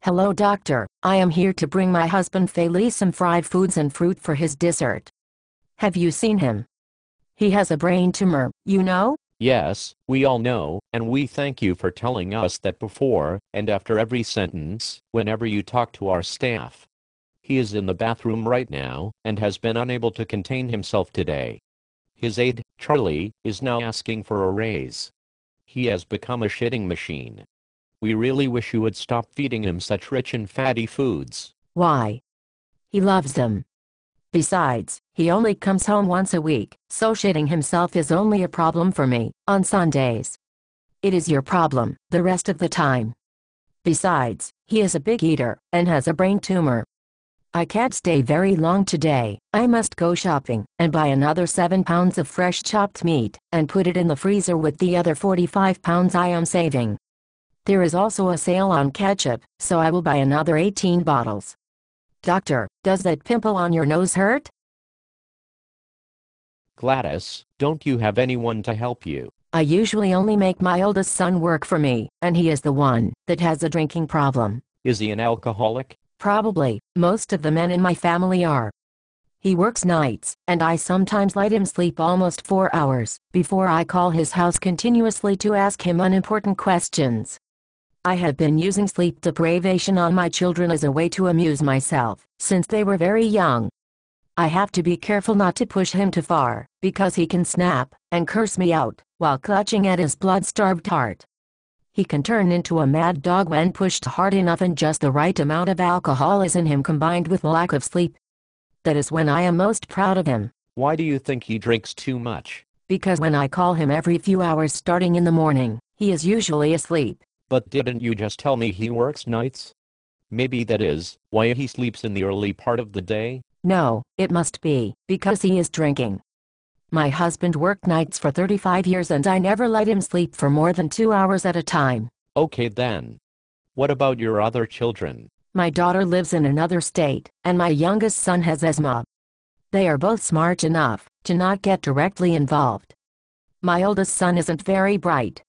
Hello doctor, I am here to bring my husband Felice some fried foods and fruit for his dessert. Have you seen him? He has a brain tumor, you know? Yes, we all know, and we thank you for telling us that before and after every sentence, whenever you talk to our staff. He is in the bathroom right now, and has been unable to contain himself today. His aide, Charlie, is now asking for a raise. He has become a shitting machine. We really wish you would stop feeding him such rich and fatty foods. Why? He loves them. Besides, he only comes home once a week, so shitting himself is only a problem for me, on Sundays. It is your problem, the rest of the time. Besides, he is a big eater, and has a brain tumor. I can't stay very long today. I must go shopping, and buy another 7 pounds of fresh chopped meat, and put it in the freezer with the other 45 pounds I am saving. There is also a sale on ketchup, so I will buy another 18 bottles. Doctor, does that pimple on your nose hurt? Gladys, don't you have anyone to help you? I usually only make my oldest son work for me, and he is the one that has a drinking problem. Is he an alcoholic? Probably, most of the men in my family are. He works nights, and I sometimes let him sleep almost 4 hours, before I call his house continuously to ask him unimportant questions. I have been using sleep deprivation on my children as a way to amuse myself, since they were very young. I have to be careful not to push him too far, because he can snap, and curse me out, while clutching at his blood-starved heart. He can turn into a mad dog when pushed hard enough, and just the right amount of alcohol is in him combined with lack of sleep. That is when I am most proud of him. Why do you think he drinks too much? Because when I call him every few hours starting in the morning, he is usually asleep. But didn't you just tell me he works nights? Maybe that is why he sleeps in the early part of the day? No, it must be because he is drinking. My husband worked nights for 35 years and I never let him sleep for more than 2 hours at a time. Okay then. What about your other children? My daughter lives in another state, and my youngest son has asthma. They are both smart enough to not get directly involved. My oldest son isn't very bright.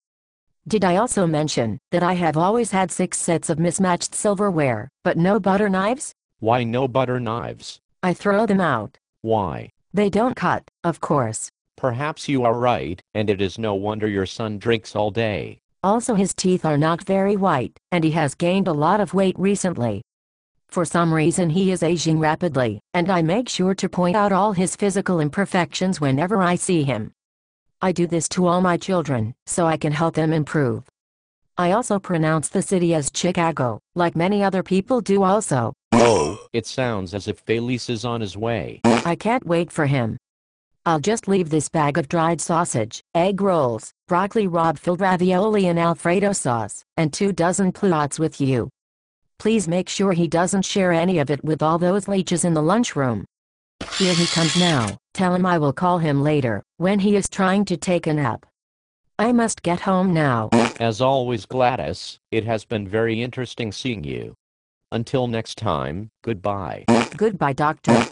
Did I also mention that I have always had 6 sets of mismatched silverware, but no butter knives? Why no butter knives? I throw them out. Why? They don't cut, of course. Perhaps you are right, and it is no wonder your son drinks all day. Also, his teeth are not very white, and he has gained a lot of weight recently. For some reason he is aging rapidly, and I make sure to point out all his physical imperfections whenever I see him. I do this to all my children, so I can help them improve. I also pronounce the city as Chicago, like many other people do also. Oh, it sounds as if Felice is on his way. I can't wait for him. I'll just leave this bag of dried sausage, egg rolls, broccoli rabe-filled ravioli and Alfredo sauce, and 2 dozen plots with you. Please make sure he doesn't share any of it with all those leeches in the lunchroom. Here he comes now. Tell him I will call him later, when he is trying to take a nap. I must get home now. As always, Gladys, it has been very interesting seeing you. Until next time, goodbye. Goodbye, doctor.